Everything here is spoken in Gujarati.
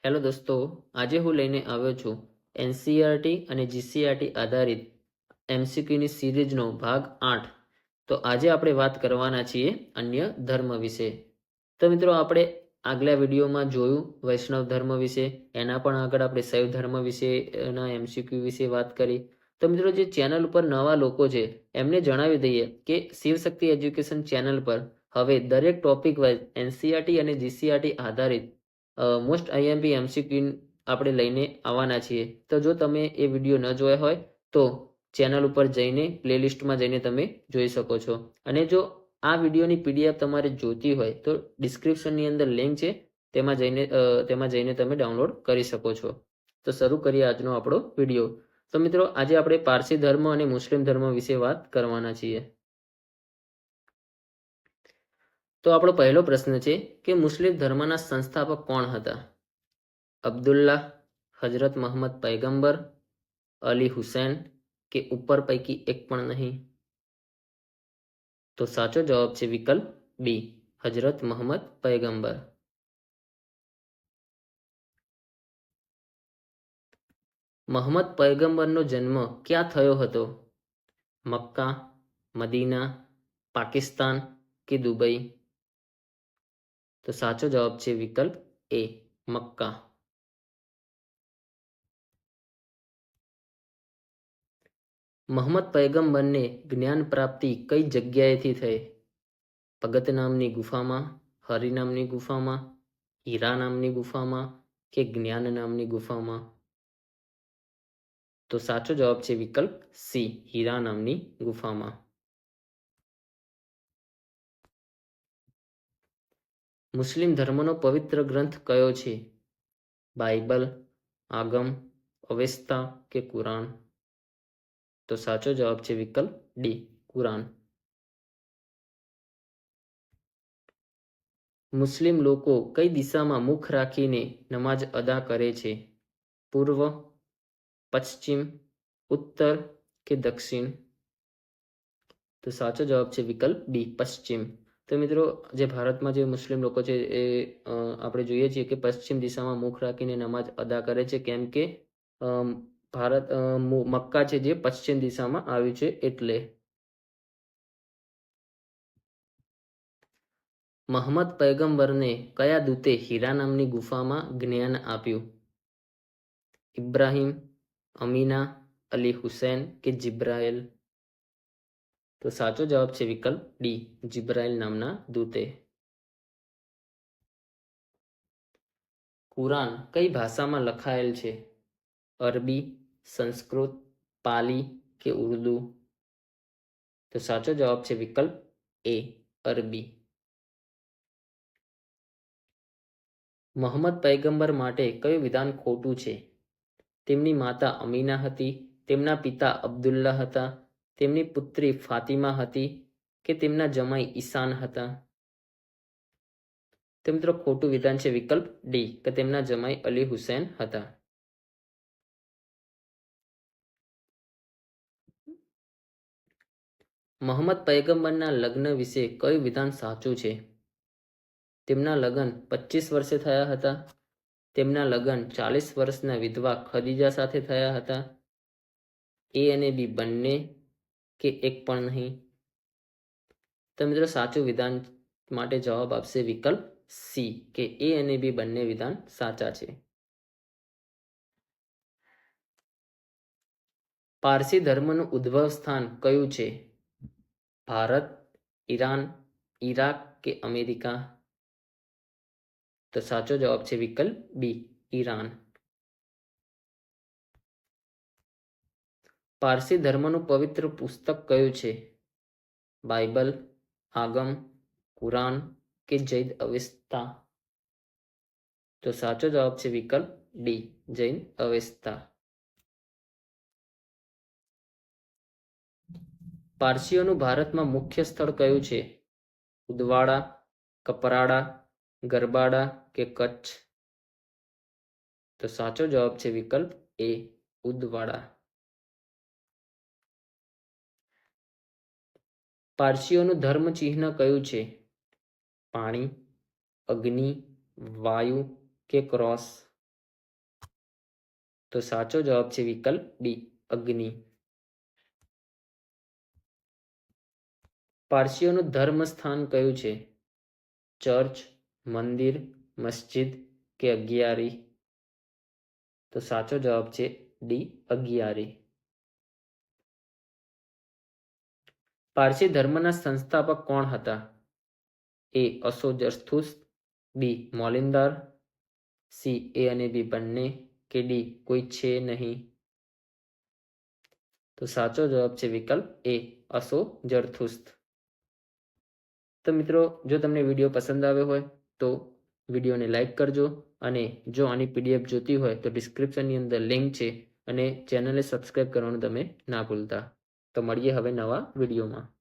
હેલો દોસ્તો, આજે હું લઈને આવ્યો છું એનસીઈઆરટી અને જીસીઈઆરટી આધારિત એમસીક્યુની સિરીઝનો ભાગ 8. તો આજે આપણે વાત કરવાના છીએ અન્ય ધર્મ વિશે. તો મિત્રો, આપણે આગલા વિડીયોમાં જોયું વૈષ્ણવ ધર્મ વિશે, એના પણ આગળ આપણે શૈવ ધર્મ વિશેના એમસીક્યુ વિશે વાત કરી. તો મિત્રો, જે ચેનલ ઉપર નવા લોકો છે એમને જણાવી દઈએ કે શિવશક્તિ એજ્યુકેશન ચેનલ પર હવે દરેક ટોપિક વાઇઝ એનસીઈઆરટી અને જીસીઈઆરટી આધારિત મોસ્ટ આઈએમપી એમસીક્યુ આપણે લઈને આવવાના છીએ. તો જો તમે એ વિડીયો ન જોયા હોય તો ચેનલ ઉપર જઈને પ્લેલિસ્ટમાં જઈને તમે જોઈ શકો છો. અને જો આ વિડીયોની પીડીએફ તમારે જોતી હોય તો ડિસ્ક્રિપ્શનની અંદર લિંક છે, તેમાં જઈને તમે ડાઉનલોડ કરી શકો છો. તો શરૂ કરીએ આજનો આપણો વિડીયો. તો મિત્રો, આજે આપણે પારસી ધર્મ અને મુસ્લિમ ધર્મ વિશે વાત કરવાના છીએ. તો આપણો પહેલો પ્રશ્ન છે કે મુસ્લિમ ધર્મના સંસ્થાપક કોણ હતા? અબ્દુલ્લાહ, હજરત મોહમ્મદ પૈગંબર, અલી હુસૈન કે ઉપર પૈકી એક પણ નહીં? તો સાચો જવાબ છે વિકલ્પ બી, હજરત મોહમ્મદ પૈગંબર. મોહમ્મદ પૈગંબરનો જન્મ ક્યાં થયો હતો? મક્કા, મદીના, પાકિસ્તાન કે દુબઈ? તો સાચો જવાબ છે વિકલ્પ એ, મક્કા. મોહમ્મદ પૈગંબરને જ્ઞાન પ્રાપ્તિ કઈ જગ્યાએથી થઈ? ભગત નામની ગુફામાં, હરિ નામની ગુફામાં, હીરા નામની ગુફામાં કે જ્ઞાન નામની ગુફામાં? તો સાચો જવાબ છે વિકલ્પ સી, હીરા નામની ગુફામાં. મુસ્લિમ ધર્મનો પવિત્ર ગ્રંથ કયો છે? બાઇબલ, આગમ, અવેસ્તા કે કુરાન? તો સાચો જવાબ છે વિકલ્પ ડી, કુરાન. મુસ્લિમ લોકો કઈ દિશામાં મુખ રાખીને નમાઝ અદા કરે છે? પૂર્વ, પશ્ચિમ, ઉત્તર કે દક્ષિણ? તો સાચો જવાબ છે વિકલ્પ બી, પશ્ચિમ. તો મિત્રો, જે ભારતમાં જે મુસ્લિમ લોકો છે એ આપણે જોઈએ છીએ કે પશ્ચિમ દિશામાં મુખ રાખીને નમાઝ અદા કરે છે, કેમ કે મક્કા છે જે પશ્ચિમ દિશામાં આવ્યું છે એટલે. મોહમ્મદ પૈગંબરને કયા દૂતે હીરા નામની ગુફામાં જ્ઞાન આપ્યું? ઇબ્રાહિમ, અમીના, અલી હુસૈન કે જિબ્રાઇલ? તો સાચો જવાબ છે વિકલ્પ ડી, જિબ્રાઇલ નામના દૂતે. કુરાન કઈ ભાષામાં લખાયેલ છે? અરબી, સંસ્કૃત, પાલી કે ઉર્દુ? તો સાચો જવાબ છે વિકલ્પ એ, અરબી. મોહમ્મદ પૈગંબર માટે કયું વિધાન ખોટું છે? તેમની માતા અમીના હતી, તેમના પિતા અબ્દુલ્લા હતા, તેમની પુત્રી ફાતિમા હતી કે તેમના જમાઈ ઈશાન હતા? તો મિત્રો, ખોટું વિધાન છે વિકલ્પ ડી, કે તેમના જમાઈ અલી હુસૈન હતા. મોહમ્મદ પૈગંબરના લગ્ન વિશે કયું વિધાન સાચું છે? તેમના લગ્ન 25 વર્ષે થયા હતા, તેમના લગ્ન 40 વર્ષના વિધવા ખદીજા સાથે થયા હતા, એ અને બી બંને કે એક પણ નહીં? તો મિત્રો, સાચું વિધાન માટે જવાબ આપશે વિકલ્પ સી, કે એ અને બી બંને વિધાન સાચા છે. પારસી ધર્મનું ઉદ્ભવ સ્થાન કયું છે? ભારત, ઈરાન, ઈરાક કે અમેરિકા? તો સાચો જવાબ છે વિકલ્પ બી, ઈરાન. પારસી ધર્મનું પવિત્ર પુસ્તક કયું છે? બાઇબલ, આગમ, કુરાન કે જૈન અવેસ્તા? તો સાચો જવાબ છે વિકલ્પ ડી, જૈન અવેસ્તા. પારસીઓનું ભારતમાં મુખ્ય સ્થળ કયું છે? ઉદવાડા, કપરાડા, ગરબાડા કે કચ્છ? તો સાચો જવાબ છે વિકલ્પ એ, ઉદવાડા. પારસીઓનું ધર્મ ચિહ્ન કયું છે? પાણી, અગ્નિ, વાયુ કે ક્રોસ? તો સાચો જવાબ છે વિકલ્પ ડી અગ્નિ. પારસીઓનું ધર્મ સ્થાન કયું છે? ચર્ચ, મંદિર, મસ્જિદ કે અગિયારી? તો સાચો જવાબ છે ડી અગિયારી. પારસી ધર્મના સંસ્થાપક કોણ હતા? એ અશો જરથુસ, બી મોલિન્દાર, સી એ અને બી બંને કે ડી કોઈ છે નહીં? તો સાચો જવાબ છે વિકલ્પ એ અશો જરથુસ્ત. તો મિત્રો, જો તમને વિડીયો પસંદ આવ્યો હોય તો વિડીયોને લાઈક કરજો, અને જો આની પીડીએફ જોતી હોય તો ડિસ્ક્રિપ્શનની અંદર લિંક છે, અને ચેનલને સબસ્ક્રાઈબ કરવાનું તમે ના ભૂલતા. તો મળીએ હવે નવા વિડીયોમાં.